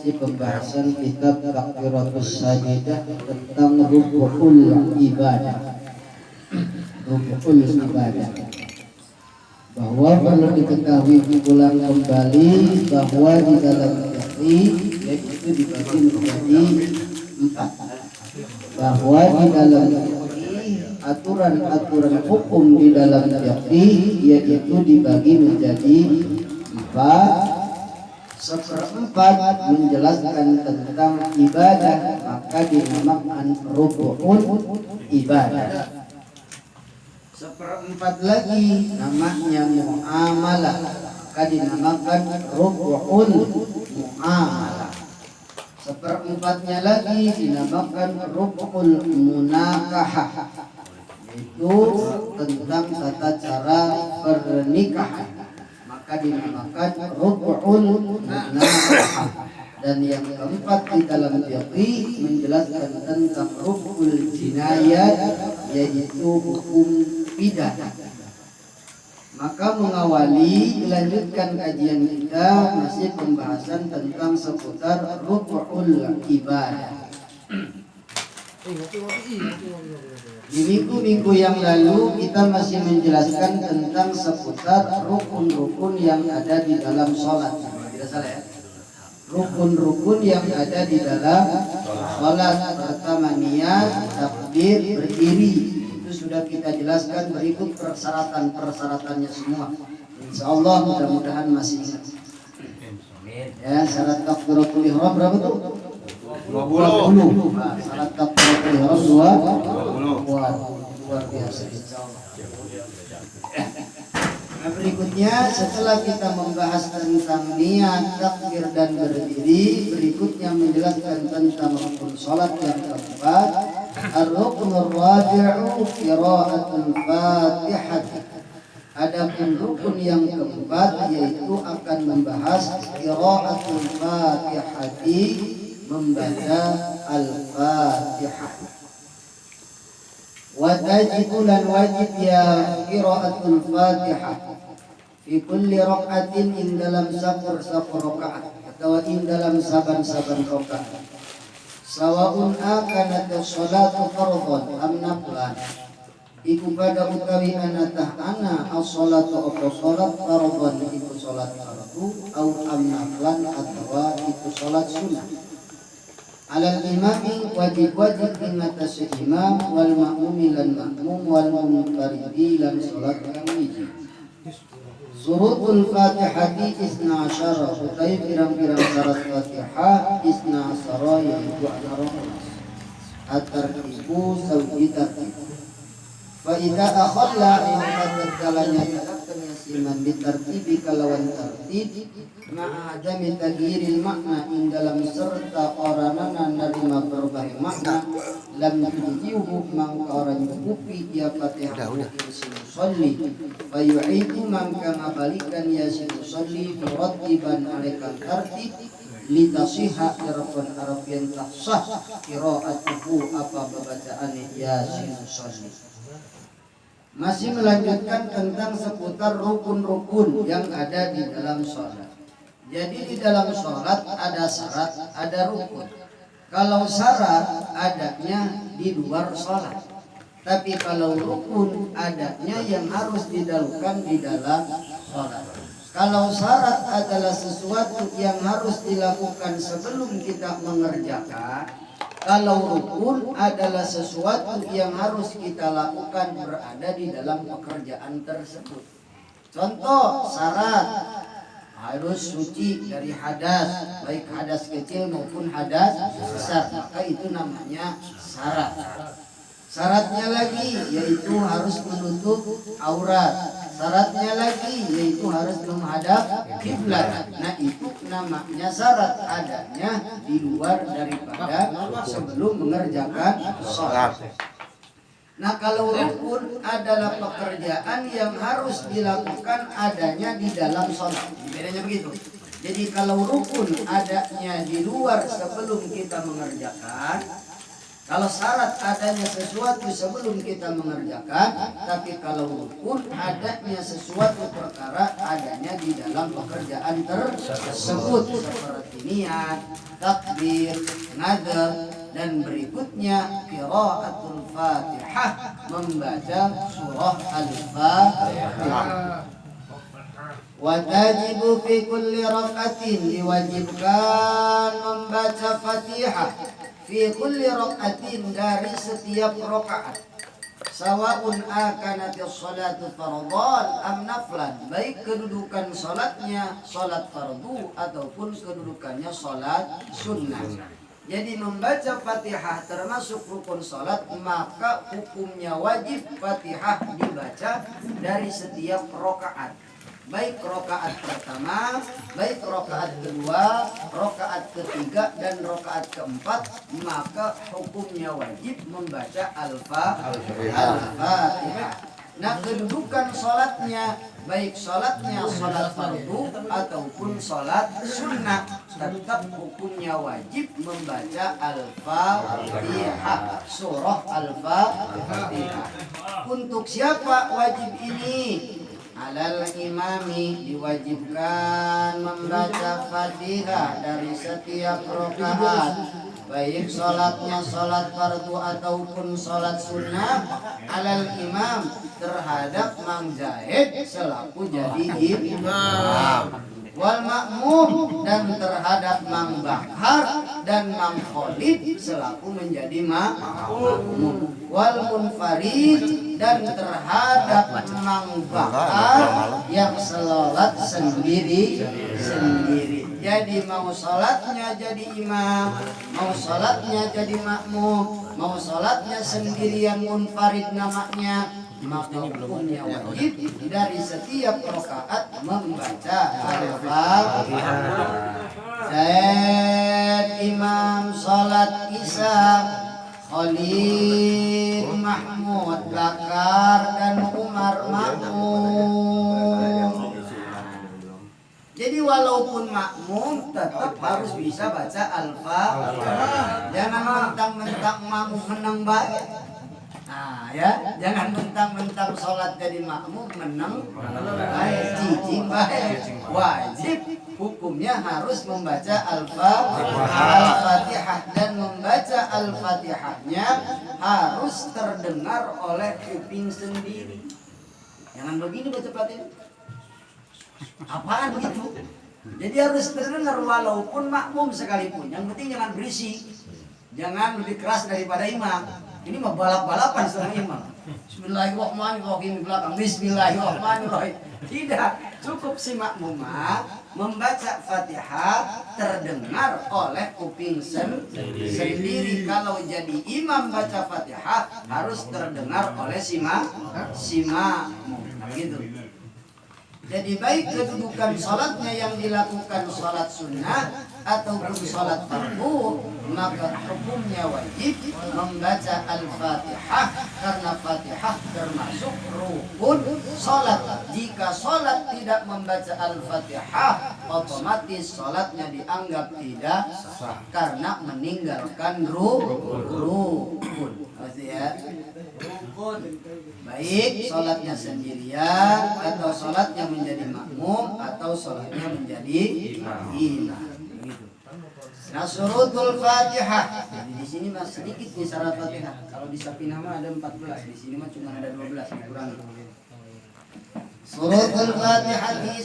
masih pembahasan kitab Takbiratus Sajidah tentang rukukul ibadah. Rukukul ibadah. Bahwa perlu diketahui diulang kembali bahwa di dalam fikih yaitu dibagi menjadi 4. Bahwa di dalam aturan-aturan hukum di dalam fikih yaitu dibagi menjadi 4. Seperempat menjelaskan tentang ibadah, maka dinamakan rukun ibadah. Seperempat lagi namanya muamalah, maka dinamakan rukun muamalah. Seperempatnya lagi dinamakan rukun munakahah, yaitu tentang tata cara pernikahan, maka dinamakan rukun munakahah. Dan yang keempat di dalam fikih menjelaskan tentang rukun jinayat, yaitu hukum pidana. Maka mengawali dilanjutkan kajian kita masih pembahasan tentang seputar rukun ibadah. Di minggu-minggu yang lalu kita masih menjelaskan tentang seputar rukun-rukun yang ada di dalam sholat. Tidak salah ya? Rukun-rukun yang ada di dalam sholat. Pertama niat, takbir, berdiri. Itu sudah kita jelaskan, berikut persyaratan-persyaratannya semua. Insya Allah mudah-mudahan masih ingat. Ya, syarat takbiratul ihram berapa tuh? 20. Nah, syarat takbiratul ihram 20. Luar biasa insya Allah. Nah, berikutnya setelah kita membahas tentang niat, takbir dan berdiri, berikutnya menjelaskan tentang rukun salat yang keempat. Ar-ruknur rabi'u qira'atul Fatihah. Adapun rukun yang keempat yaitu akan membahas qira'atul Fatihati, membaca Al-Fatihah. Wa tajibu lan wajib ya qira'atul Fatihah fi kulli raq'atin ing dalam sakur rakaat atau ing dalam saban-saban rakaat. Sawaun akanat sholatu fardhan am naflan, iku pada utawi anatah ana as-sholatu apa sholat fardhan iku sholat fardu au am naflan atau iku sholat sunnah. Alal imami wajib-wajib ing atase imam wal ma'mumi lan ma'mum wal munfaridi lan sholat kang wiji. Surutul Fatihati isna asyara, utai pirang-pirang syarat Fatihah isna asyara yaitu 12. At-tartibu sawji tartib. Fa idza akhalla maka tatkala nyatakan yasiman bitartibi kalawan tartib ma'adami taghyiril makna ing dalam serta oranana nerima berbagai makna lam tujihu mangka orang nyukupi ya Fatihah si musalli fa yu'idu mangka ngabalikan ya si musalli murattiban alaikan tartib litasiha irfan arabian tahsah qira'atuhu apa bacaane ya si musalli. Masih melanjutkan tentang seputar rukun-rukun yang ada di dalam sholat. Jadi di dalam sholat ada syarat, ada rukun. Kalau syarat adanya di luar sholat, tapi kalau rukun adanya yang harus dilakukan di dalam sholat. Kalau syarat adalah sesuatu yang harus dilakukan sebelum kita mengerjakan, kalau rukun adalah sesuatu yang harus kita lakukan berada di dalam pekerjaan tersebut. Contoh syarat harus suci dari hadas, baik hadas kecil maupun hadas besar, maka itu namanya syarat. Syaratnya lagi yaitu harus menutup aurat. Syaratnya lagi yaitu harus menghadap kiblat. Nah itu namanya syarat adanya di luar daripada sebelum mengerjakan sholat. Nah kalau rukun adalah pekerjaan yang harus dilakukan adanya di dalam sholat. Bedanya begitu. Jadi kalau rukun adanya di luar sebelum kita mengerjakan, Kalau syarat adanya sesuatu sebelum kita mengerjakan, tapi kalau pun adanya sesuatu perkara adanya di dalam pekerjaan tersebut seperti niat, takbir, nadar, dan berikutnya qiraatul Fatihah, membaca surah Al-Fatihah. Wa tajibu fi kulli rak'atin, diwajibkan membaca Fatihah fi kulli rak'atin, dari setiap rakaat. Sawaun akanatis salatu fardhan am naflan, baik kedudukan salatnya salat fardu ataupun kedudukannya salat sunnah. Jadi membaca Fatihah termasuk rukun salat, maka hukumnya wajib Fatihah dibaca dari setiap rakaat. Baik rakaat pertama, baik rakaat kedua, rakaat ketiga, dan rakaat keempat, maka hukumnya wajib membaca Al-Fatihah. Nah, kedudukan sholatnya, baik sholatnya sholat fardu ataupun sholat sunnah, tetap hukumnya wajib membaca Al-Fatihah, surah Al-Fatihah. Untuk siapa wajib ini? Alal imami, diwajibkan membaca Fatihah dari setiap rakaat, baik sholatnya sholat fardu ataupun sholat sunnah. Alal imam, terhadap Mang Zahid selaku jadi imam. Wal makmum, dan terhadap Mang Bahar dan Mang Khalid selaku menjadi makmum. Wal munfarid, dan terhadap Mang Bahar yang sholat sendiri. Jadi mau sholatnya jadi imam, mau sholatnya jadi makmum, mau sholatnya sendirian munfarid namanya, maka hukumnya wajib dari setiap rakaat membaca Al-Fatihah. Zaid imam sholat isya, Khalid Mahmud Bakar dan Umar makmum. Jadi walaupun makmum tetap harus bisa baca Al-Fatihah. Jangan mentang-mentang makmum menang baik. Nah ya, jangan mentang-mentang sholat jadi makmum menang baik, cicing baik. Wajib hukumnya harus membaca Al-Fatihah, dan membaca Al-Fatihahnya harus terdengar oleh kuping sendiri. Jangan begini baca Fatihah. Apaan gitu? Jadi harus terdengar walaupun makmum sekalipun. Yang penting jangan berisik, jangan lebih keras daripada imam. Ini mah balap-balapan sama imam. Bismillahirrahmanirrahim di belakang. Bismillahirrahmanirrahim. Tidak, cukup si makmum membaca Fatihah terdengar oleh kuping sendiri. Kalau jadi imam baca Fatihah harus terdengar oleh si makmum. Nah, gitu. Jadi baik kedudukan sholatnya yang dilakukan sholat sunnah ataupun sholat fardu, maka hukumnya wajib membaca Al-Fatihah, karena Fatihah termasuk rukun sholat. Jika sholat tidak membaca Al-Fatihah, otomatis sholatnya dianggap tidak sah karena meninggalkan rukun. Ya. Baik sholatnya sendirian atau sholatnya menjadi makmum atau sholatnya menjadi imam. Nah, syurutul Fatihah. Jadi di sini masih sedikit nih syarat Fatihah. Kalau di Sapinah mah ada 14, di sini mah cuma ada 12 dikurangi. Syurutul Fatihah